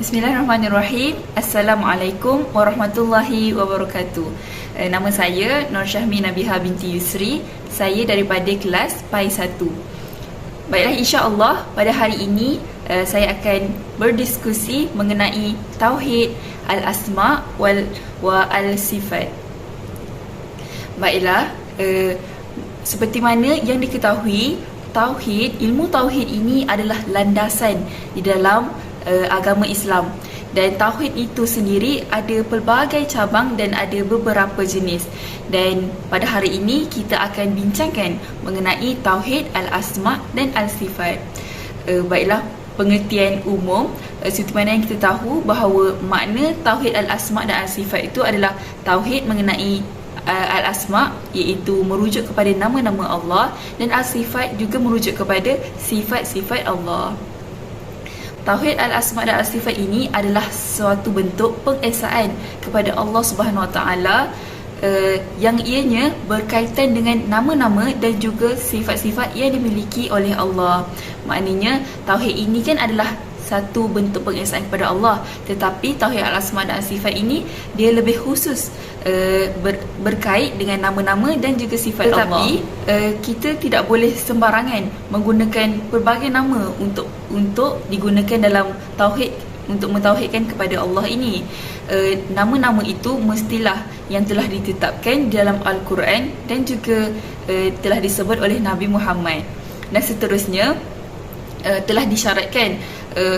Bismillahirrahmanirrahim. Assalamualaikum warahmatullahi wabarakatuh. Nama saya Nur Syahmi Nabiha binti Yusri. Saya daripada kelas PAI 1. Baiklah, insya-Allah pada hari ini saya akan berdiskusi mengenai tauhid al-asma wa al-sifat. Baiklah, seperti mana yang diketahui, ilmu tauhid ini adalah landasan di dalam agama Islam, dan tauhid itu sendiri ada pelbagai cabang dan ada beberapa jenis. Dan pada hari ini kita akan bincangkan mengenai tauhid al-asma dan al-sifat. Baiklah, pengertian umum, seperti mana yang kita tahu bahawa makna tauhid al-asma dan al-sifat itu adalah tauhid mengenai al-asma, iaitu merujuk kepada nama-nama Allah, dan al-sifat juga merujuk kepada sifat-sifat Allah. Tauhid al-asma dan al-sifat ini adalah suatu bentuk pengesaan kepada Allah Subhanahu Wa Taala yang ianya berkaitan dengan nama-nama dan juga sifat-sifat yang dimiliki oleh Allah. Maknanya tauhid ini kan adalah satu bentuk pengesaan kepada Allah, tetapi tauhid al-asma dan al-sifat ini dia lebih khusus berkait dengan nama-nama dan juga sifat Allah. Tetapi kita tidak boleh sembarangan menggunakan pelbagai nama untuk digunakan dalam tauhid, untuk mentauhidkan kepada Allah ini. Nama-nama itu mestilah yang telah ditetapkan dalam Al-Quran dan juga telah disebut oleh Nabi Muhammad. Dan seterusnya telah disyaratkan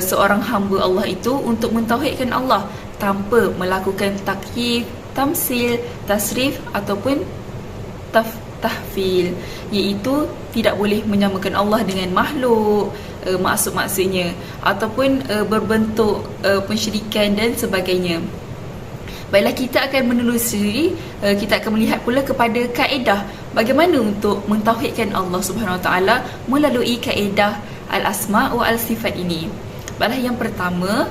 seorang hamba Allah itu untuk mentauhidkan Allah tanpa melakukan takyif, tamsil, tasrif ataupun tahfil, iaitu tidak boleh menyamakan Allah dengan makhluk, maksud-maksudnya, ataupun berbentuk pensyirikan dan sebagainya. Baiklah, kita akan menelusuri, kita akan melihat pula kepada kaedah bagaimana untuk mentauhidkan Allah Subhanahu Wa Taala melalui kaedah al-asma wa al-sifat ini. Baiklah, yang pertama,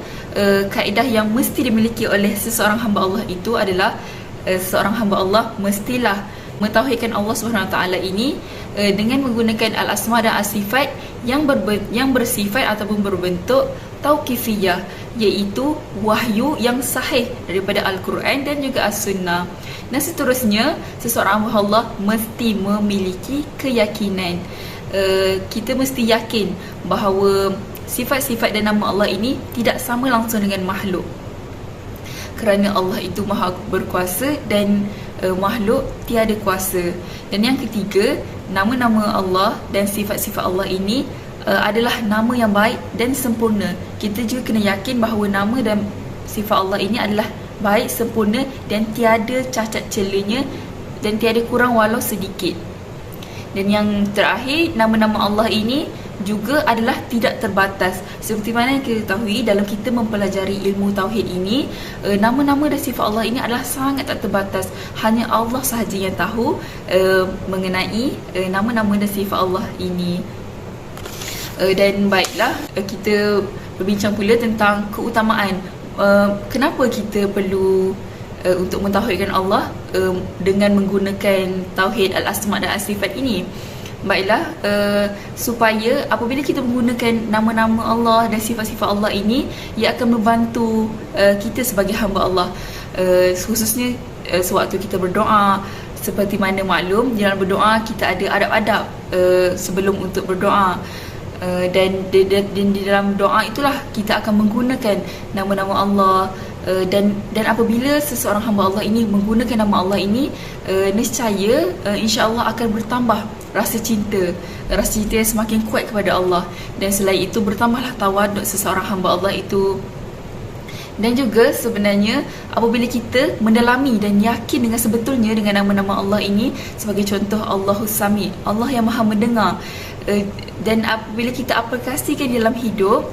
kaedah yang mesti dimiliki oleh seseorang hamba Allah itu adalah seorang hamba Allah mestilah mentauhidkan Allah Subhanahu Wa Taala ini dengan menggunakan al-asma dan al-sifat yang bersifat ataupun berbentuk tauqifiyah, iaitu wahyu yang sahih daripada Al-Quran dan juga As-Sunnah. Dan seterusnya, seseorang hamba Allah mesti memiliki keyakinan. Kita mesti yakin bahawa sifat-sifat dan nama Allah ini tidak sama langsung dengan makhluk, kerana Allah itu maha berkuasa dan makhluk tiada kuasa. Dan yang ketiga, nama-nama Allah dan sifat-sifat Allah ini adalah nama yang baik dan sempurna. Kita juga kena yakin bahawa nama dan sifat Allah ini adalah baik, sempurna dan tiada cacat celanya dan tiada kurang walau sedikit. Dan yang terakhir, nama-nama Allah ini juga adalah tidak terbatas. Seperti mana yang kita ketahui dalam kita mempelajari ilmu tauhid ini, nama-nama dan sifat Allah ini adalah sangat tak terbatas. Hanya Allah sahaja yang tahu mengenai nama-nama dan sifat Allah ini. Dan baiklah, kita berbincang pula tentang keutamaan. Kenapa kita perlu untuk mentauhidkan Allah dengan menggunakan tauhid al-asma dan al-sifat ini. Baiklah, supaya apabila kita menggunakan nama-nama Allah dan sifat-sifat Allah ini, ia akan membantu kita sebagai hamba Allah, khususnya sewaktu kita berdoa. Seperti mana maklum, di dalam berdoa kita ada adab-adab sebelum untuk berdoa. Dan di dalam doa itulah kita akan menggunakan nama-nama Allah, dan apabila seseorang hamba Allah ini menggunakan nama Allah ini, nescaya insya-Allah akan bertambah rasa cinta yang semakin kuat kepada Allah, dan selain itu bertambahlah tawaduk seseorang hamba Allah itu. Dan juga sebenarnya apabila kita mendalami dan yakin dengan sebetulnya dengan nama-nama Allah ini, sebagai contoh Allahus Sami, Allah yang maha mendengar, dan apabila kita aplikasikan dalam hidup,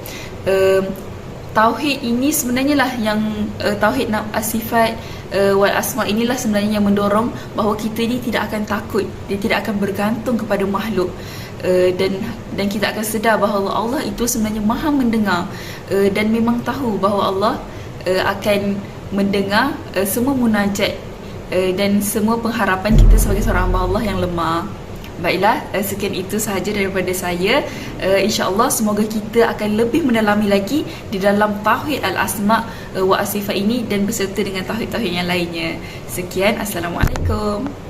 tauhid ini sebenarnya lah yang tauhid as-sifat wal asma inilah sebenarnya yang mendorong bahawa kita ini tidak akan takut, dia tidak akan bergantung kepada makhluk, dan kita akan sedar bahawa Allah itu sebenarnya maha mendengar, dan memang tahu bahawa Allah akan mendengar semua munajat dan semua pengharapan kita sebagai seorang hamba Allah yang lemah. Baiklah, sekian itu sahaja daripada saya. InsyaAllah semoga kita akan lebih mendalami lagi di dalam Tauhid Al-Asma' wa As-Sifat ini dan berserta dengan tauhid-tauhid yang lainnya. Sekian, Assalamualaikum.